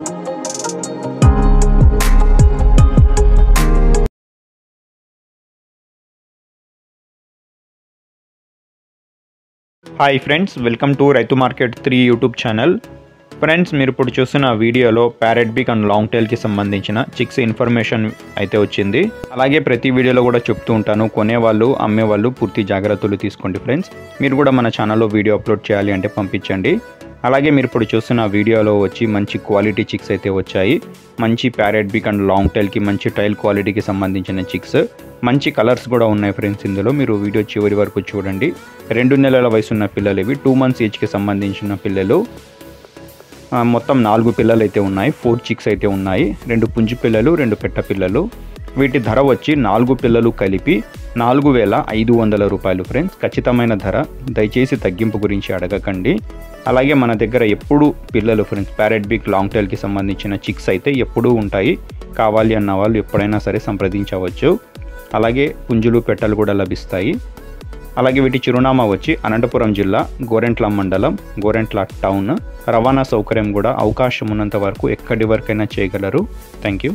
Hi friends, welcome to రైతు market 3 YouTube channel. Friends, మీరు ఇప్పుడు చూస్తున్న వీడియోలో ప్యారెట్ బిగ్ అండ్ లాంగ్ టైల్కి సంబంధించిన చిక్స్ ఇన్ఫర్మేషన్ అయితే వచ్చింది. అలాగే ప్రతి వీడియోలో కూడా చెప్తూ ఉంటాను, కొనేవాళ్ళు అమ్మేవాళ్ళు పూర్తి జాగ్రత్తలు తీసుకోండి. ఫ్రెండ్స్, మీరు కూడా మన ఛానల్లో వీడియో అప్లోడ్ చేయాలి అంటే పంపించండి. అలాగే మీరు ఇప్పుడు చూస్తున్న వీడియోలో వచ్చి మంచి క్వాలిటీ చిక్స్ అయితే వచ్చాయి. మంచి ప్యారెట్ బిగ్ అండ్ లాంగ్ టైల్కి మంచి టైల్ క్వాలిటీకి సంబంధించిన చిక్స్, మంచి కలర్స్ కూడా ఉన్నాయి. ఫ్రెండ్స్, ఇందులో మీరు వీడియో చివరి వరకు చూడండి. 2 నెలల వయసున్న పిల్లలు ఇవి, 2 months ఏజ్కి సంబంధించిన పిల్లలు. మొత్తం 4 పిల్లలు అయితే ఉన్నాయి, 4 చిక్స్ అయితే ఉన్నాయి. 2 పుంజు పిల్లలు, 2 పెట్ట పిల్లలు. వీటి ధర వచ్చి 4 పిల్లలు కలిపి 4,500 రూపాయలు. ఫ్రెండ్స్, ఖచ్చితమైన ధర, దయచేసి తగ్గింపు గురించి అడగకండి. అలాగే మన దగ్గర ఎప్పుడు పిల్లలు ఫ్రెండ్స్ ప్యారెట్ బిగ్ లాంగ్ టైల్కి సంబంధించిన చిక్స్ అయితే ఎప్పుడూ ఉంటాయి. కావాలి అన్న వాళ్ళు ఎప్పుడైనా సరే సంప్రదించవచ్చు. అలాగే పుంజులు పెట్టలు కూడా లభిస్తాయి. అలాగే వీటి చిరునామా వచ్చి అనంతపురం జిల్లా, గోరెంట్ల మండలం, గోరెంట్ల టౌన్. రవాణా సౌకర్యం కూడా అవకాశం ఉన్నంత వరకు ఎక్కడి వరకైనా చేయగలరు. Thank you.